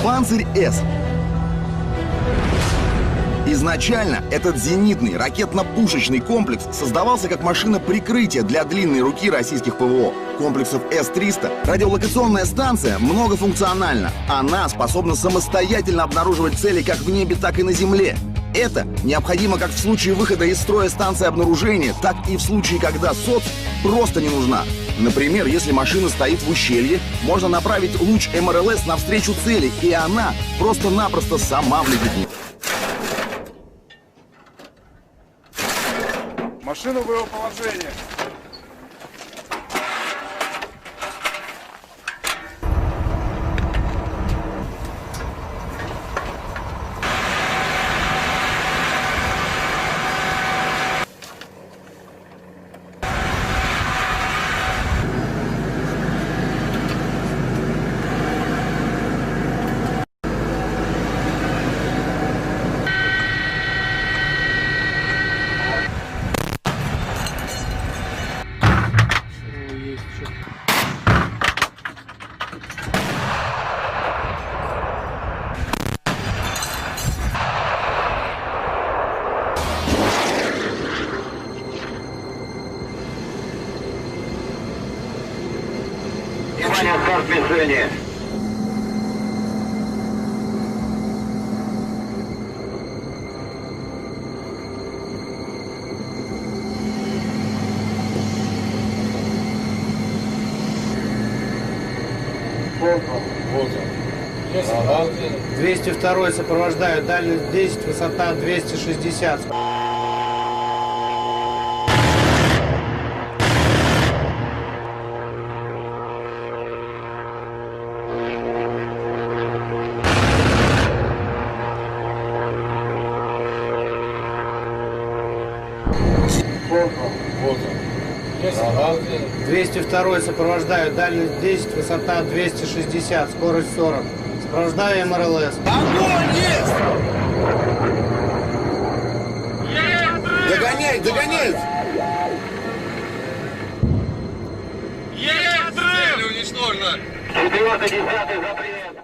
«Панцирь-С». Изначально этот зенитный ракетно-пушечный комплекс создавался как машина прикрытия для длинной руки российских ПВО. Комплексов С-300 радиолокационная станция многофункциональна. Она способна самостоятельно обнаруживать цели как в небе, так и на земле. Это необходимо как в случае выхода из строя станции обнаружения, так и в случае, когда СОЦ просто не нужна. Например, если машина стоит в ущелье, можно направить луч МРЛС навстречу цели, и она просто-напросто сама влетит в него. Машину в его положение. Старт движения. Вот он. Ага. 202 сопровождают, дальность 10, высота 260. Вот он. Ага. 202 сопровождают, дальность 10, высота 260, скорость 40. Сопровождаю МРЛС. Огонь есть! Догоняй, догоняй! Есть! Цель уничтожена! 4-10 запрет!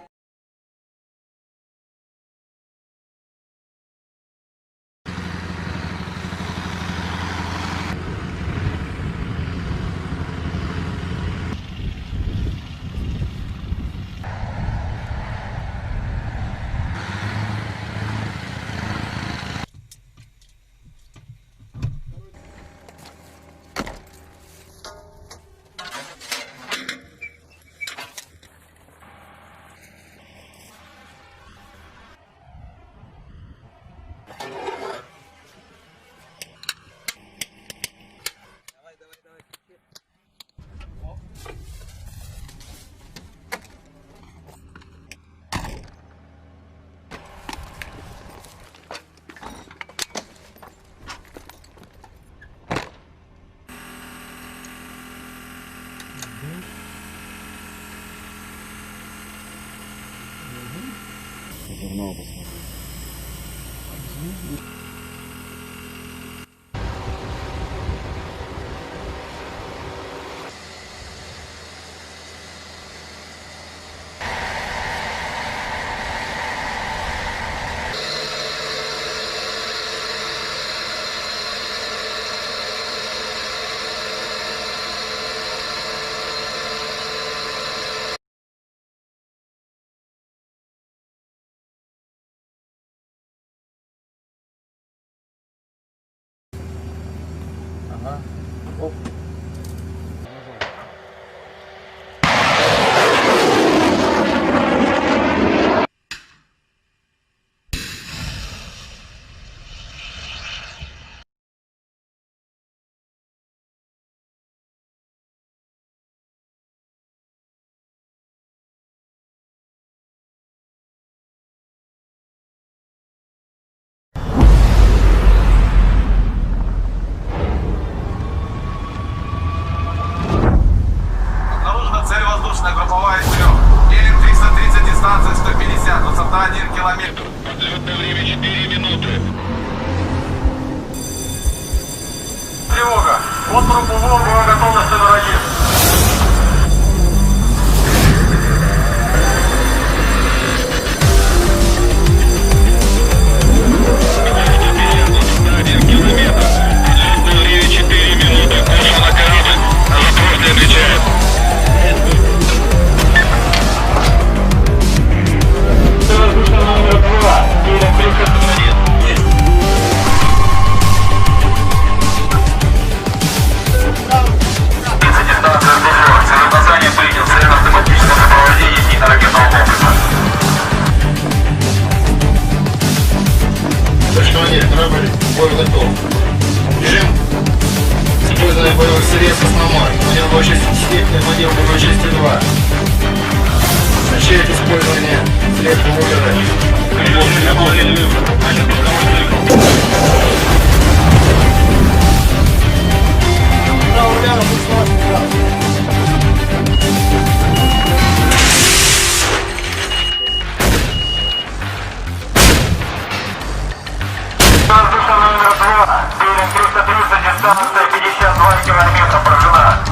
Оп. Групповая СР. Делим 330, дистанция 150, высота 1 километр. Подлетное время 4 минуты. Тревога. Контур ПВО, боевая готовность номер 1. 2. Начать использование средств Воздушный номер 2, берег 330, дистанция 52 километра прожила.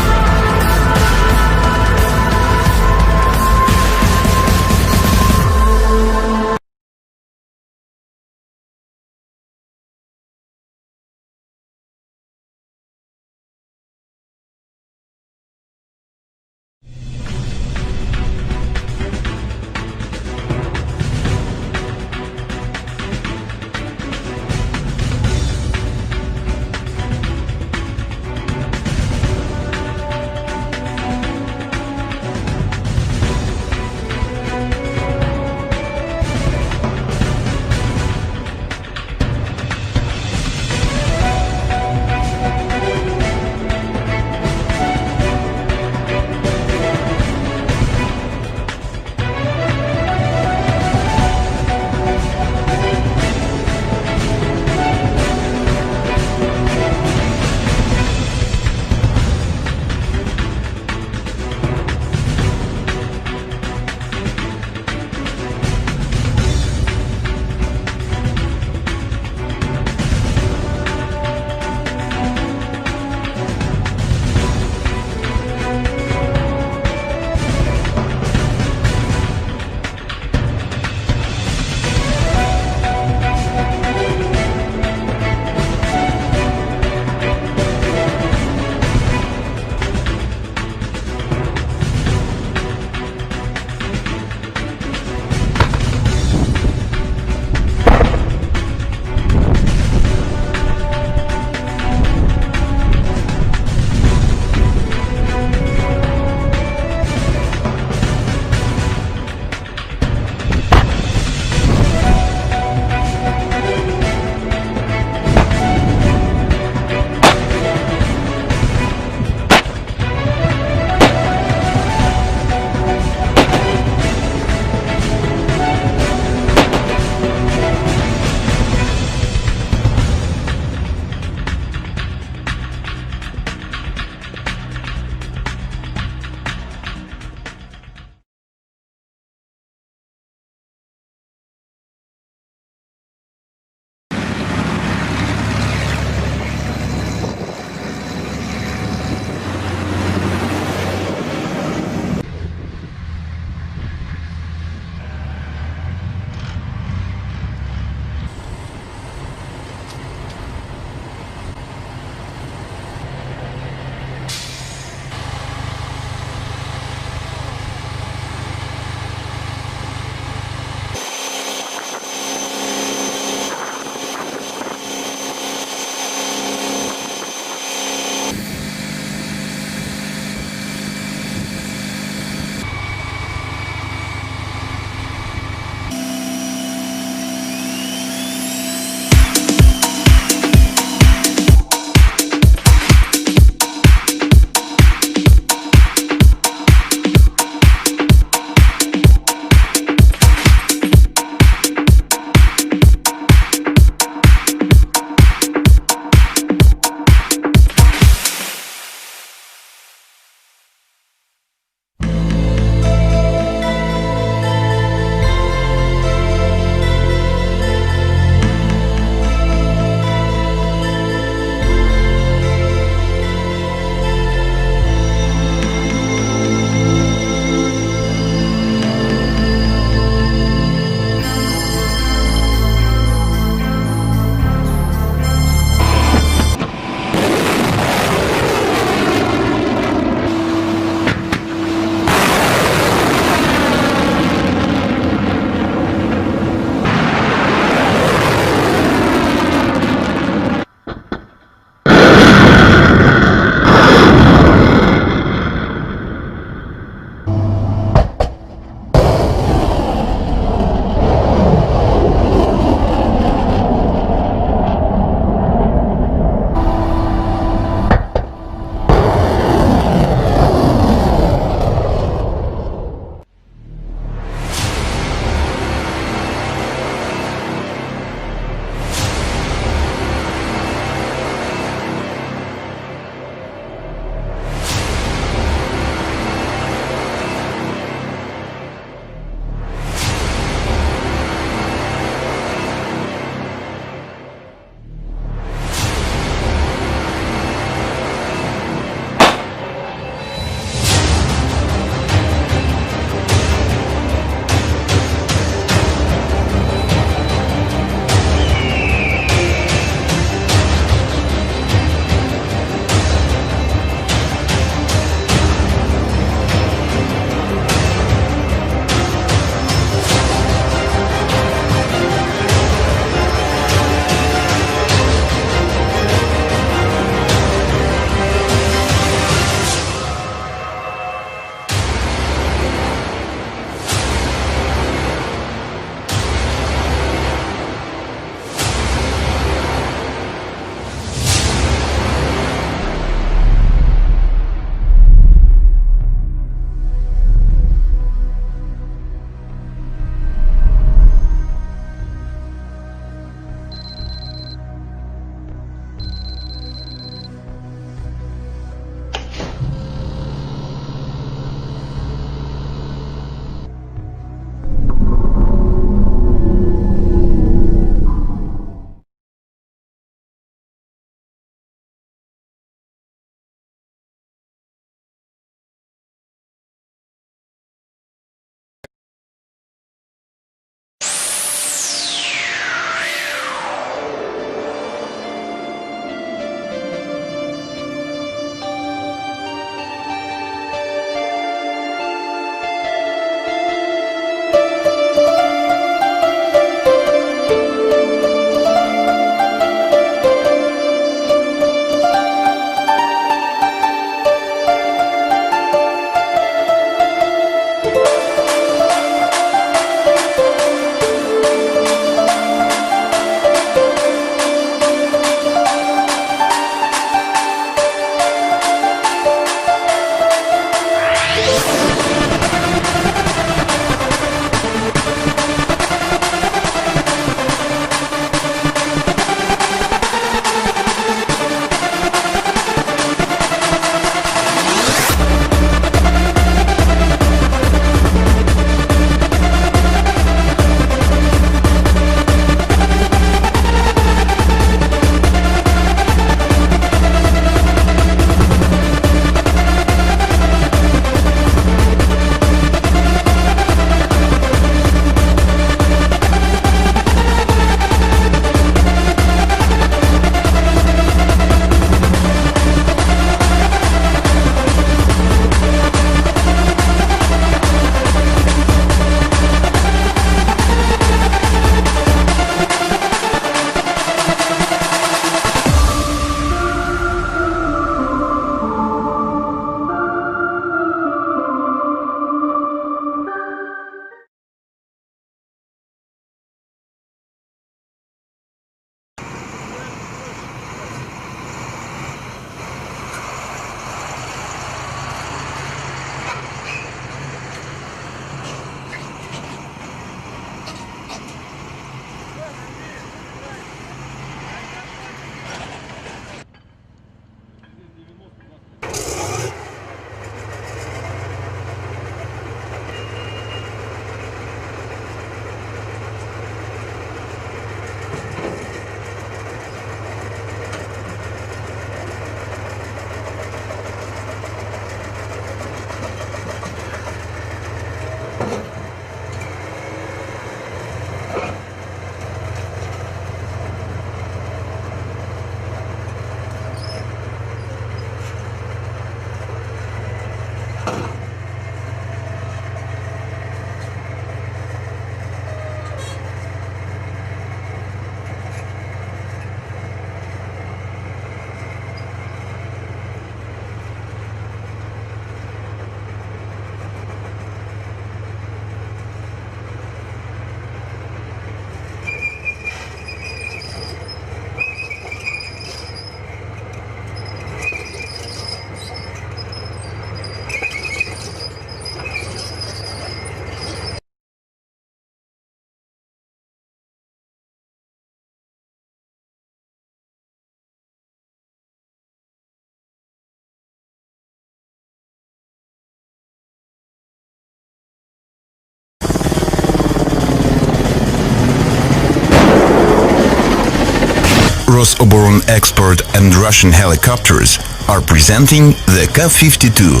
Rosoboronexport and Russian helicopters are presenting the Ka-52,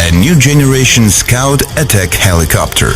a new generation Scout attack helicopter.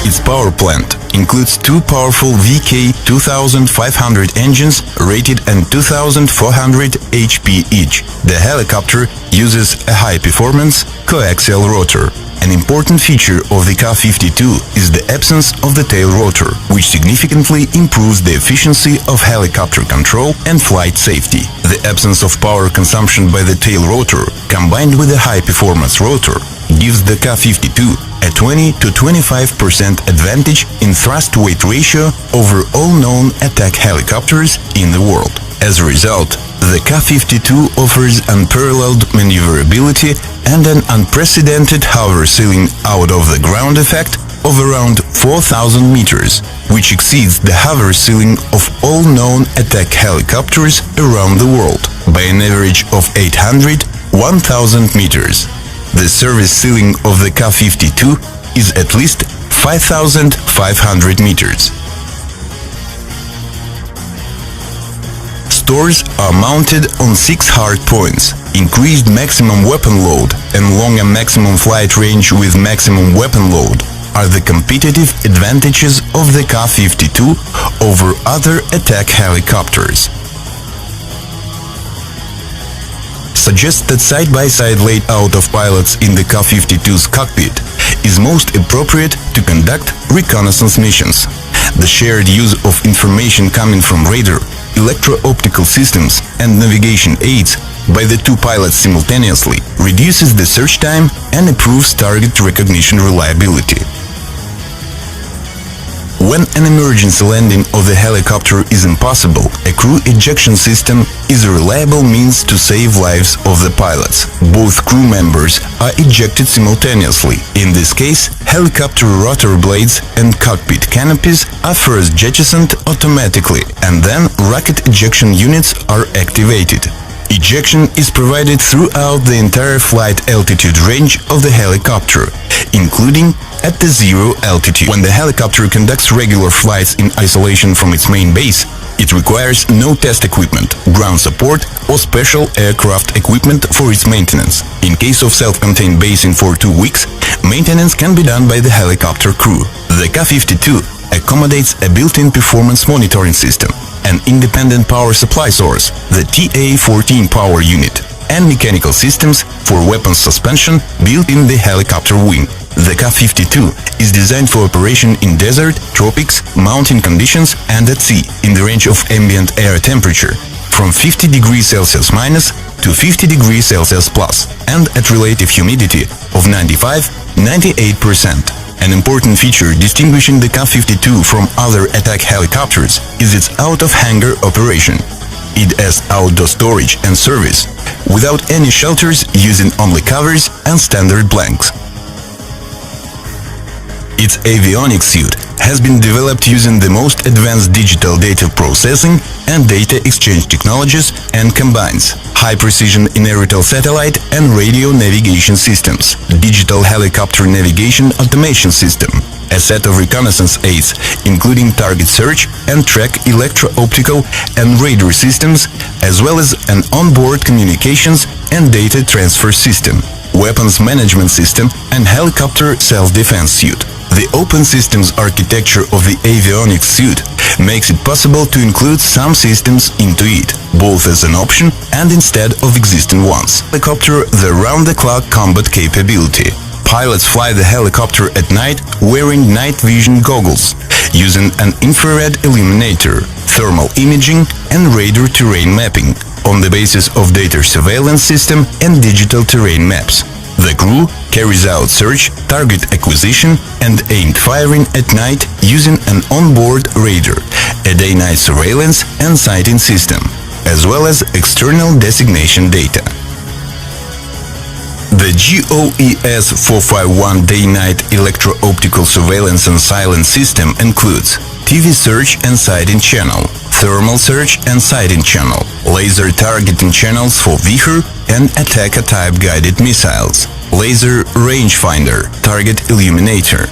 Its power plant includes two powerful VK 2500 engines rated at 2400 HP each. The helicopter uses a high-performance coaxial rotor. An important feature of the Ka-52 is the absence of the tail rotor, which significantly improves the efficiency of helicopter control and flight safety. The absence of power consumption by the tail rotor, combined with a high-performance rotor, gives the Ka-52 a 20 to 25% advantage in thrust-weight ratio over all known attack helicopters in the world. As a result, the Ka-52 offers unparalleled maneuverability and an unprecedented hover ceiling out of the ground effect of around 4,000 meters, which exceeds the hover ceiling of all known attack helicopters around the world by an average of 800–1,000 meters. The service ceiling of the Ka-52 is at least 5,500 meters. Stores are mounted on 6 hard points. Increased maximum weapon load and longer maximum flight range with maximum weapon load are the competitive advantages of the Ka-52 over other attack helicopters. Suggests that side-by-side layout of pilots in the Ka-52's cockpit is most appropriate to conduct reconnaissance missions. The shared use of information coming from radar, electro-optical systems and navigation aids by the two pilots simultaneously reduces the search time and improves target recognition reliability. When an emergency landing of the helicopter is impossible, a crew ejection system is a reliable means to save lives of the pilots. Both crew members are ejected simultaneously. In this case, helicopter rotor blades and cockpit canopies are first jettisoned automatically, and then rocket ejection units are activated. Ejection is provided throughout the entire flight altitude range of the helicopter, including at the zero altitude. When the helicopter conducts regular flights in isolation from its main base, it requires no test equipment, ground support or special aircraft equipment for its maintenance. In case of self-contained basing for 2 weeks, maintenance can be done by the helicopter crew. The Ka-52 accommodates a built-in performance monitoring system, an independent power supply source, the TA-14 power unit, and mechanical systems for weapons suspension built in the helicopter wing. The Ka-52 is designed for operation in desert, tropics, mountain conditions and at sea in the range of ambient air temperature from 50 degrees Celsius minus to 50 degrees Celsius plus and at relative humidity of 95–98%. An important feature distinguishing the Ka-52 from other attack helicopters is its out-of-hangar operation. It has outdoor storage and service, without any shelters, using only covers and standard blanks. Its avionics suite has been developed using the most advanced digital data processing and data exchange technologies and combines high-precision inertial satellite and radio navigation systems, digital helicopter navigation automation system, a set of reconnaissance aids, including target search and track electro-optical and radar systems, as well as an onboard communications and data transfer system, weapons management system and helicopter self-defense suite. The open systems architecture of the avionics suite makes it possible to include some systems into it, both as an option and instead of existing ones. Helicopter the round-the-clock combat capability. Pilots fly the helicopter at night wearing night vision goggles, using an infrared illuminator, thermal imaging and radar terrain mapping on the basis of data surveillance system and digital terrain maps. The crew carries out search, target acquisition and aimed firing at night using an onboard radar, a day-night surveillance and sighting system, as well as external designation data. The GOES-451 day-night electro-optical surveillance and silence system includes TV search and sighting channel, thermal search and sighting channel, laser targeting channels for Viher and Attacker-type guided missiles, laser rangefinder, target illuminator.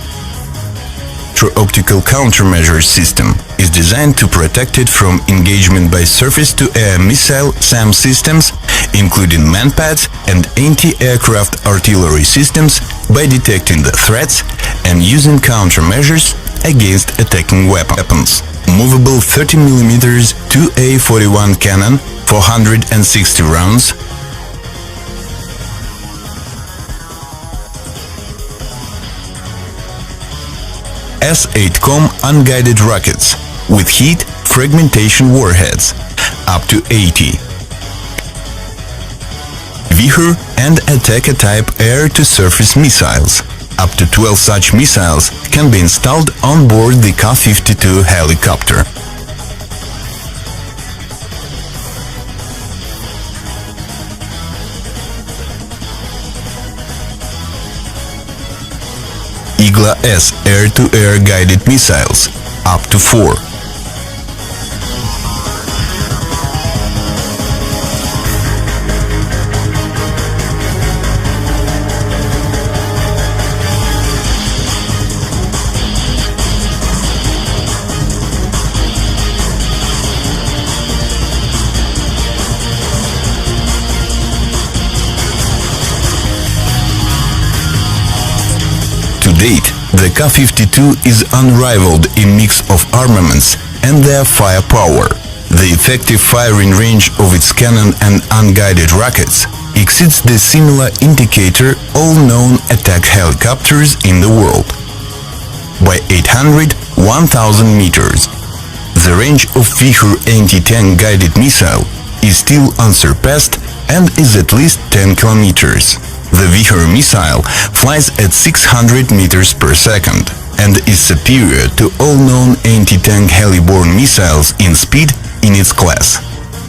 electro-optical countermeasure system is designed to protect it from engagement by surface-to-air missile SAM systems, including manpads and anti-aircraft artillery systems, by detecting the threats and using countermeasures against attacking weapons. Movable 30mm 2A41 cannon, 460 rounds, S-8Com unguided rockets with heat fragmentation warheads, up to 80. Vichur and Fatakke type air-to-surface missiles. Up to 12 such missiles can be installed on board the Ka-52 helicopter. Igla-S air-to-air guided missiles, up to 4. To date, the Ka-52 is unrivaled in mix of armaments and their firepower. The effective firing range of its cannon and unguided rockets exceeds the similar indicator all known attack helicopters in the world by 800-1000 meters. The range of Vichur anti-tank guided missile is still unsurpassed and is at least 10 kilometers. The Vichur missile flies at 600 meters per second and is superior to all known anti-tank heli-borne missiles in speed in its class.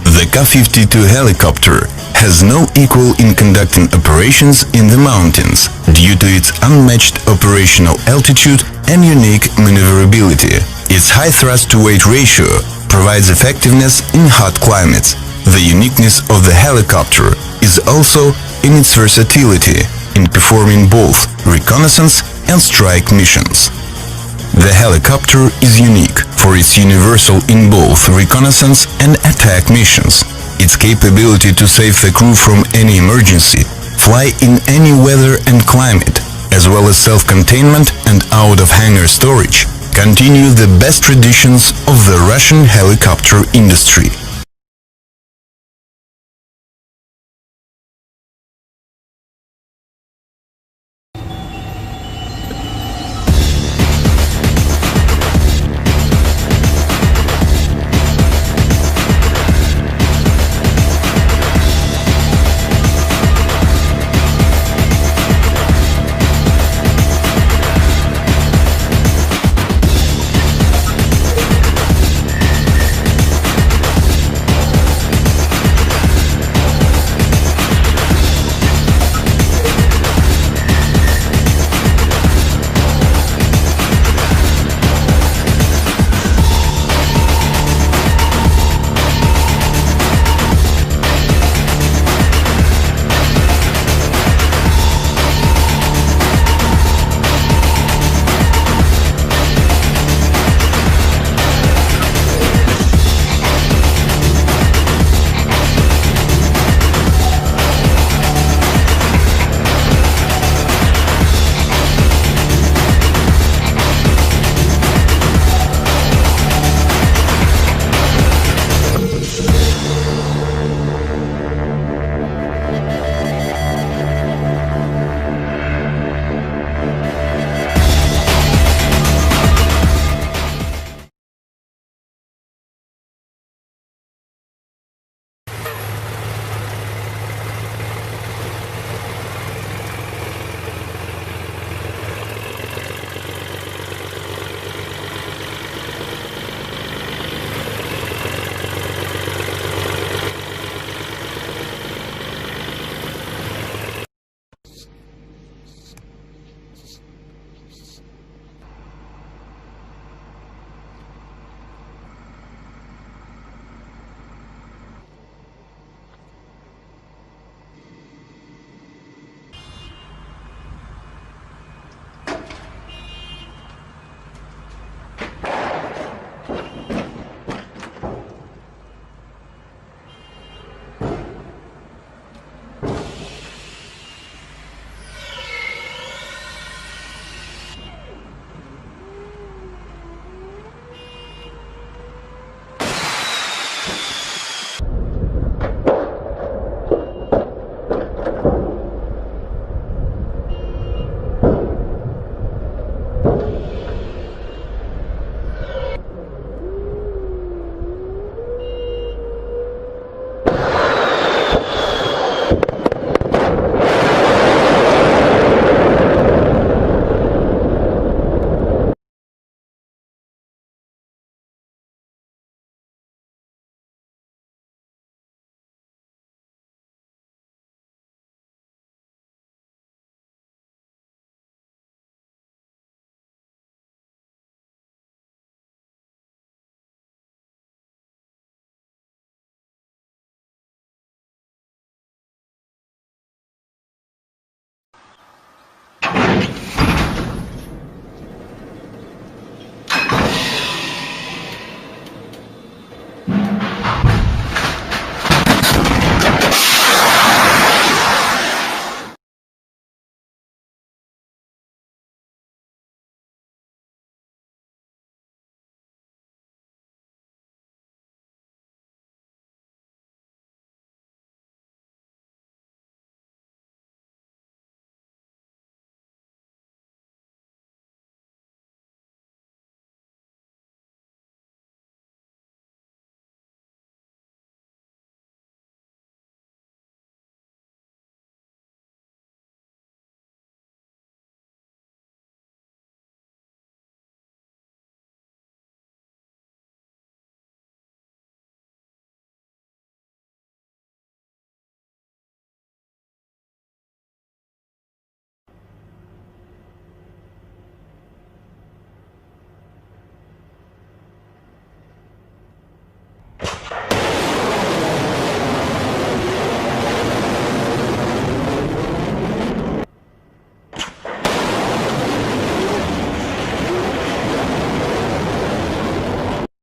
The Ka-52 helicopter has no equal in conducting operations in the mountains due to its unmatched operational altitude and unique maneuverability. Its high thrust-to-weight ratio provides effectiveness in hot climates. The uniqueness of the helicopter is also in its versatility in performing both reconnaissance and strike missions. The helicopter is unique for its universal in both reconnaissance and attack missions. Its capability to save the crew from any emergency, fly in any weather and climate, as well as self-containment and out-of-hangar storage, continue the best traditions of the Russian helicopter industry.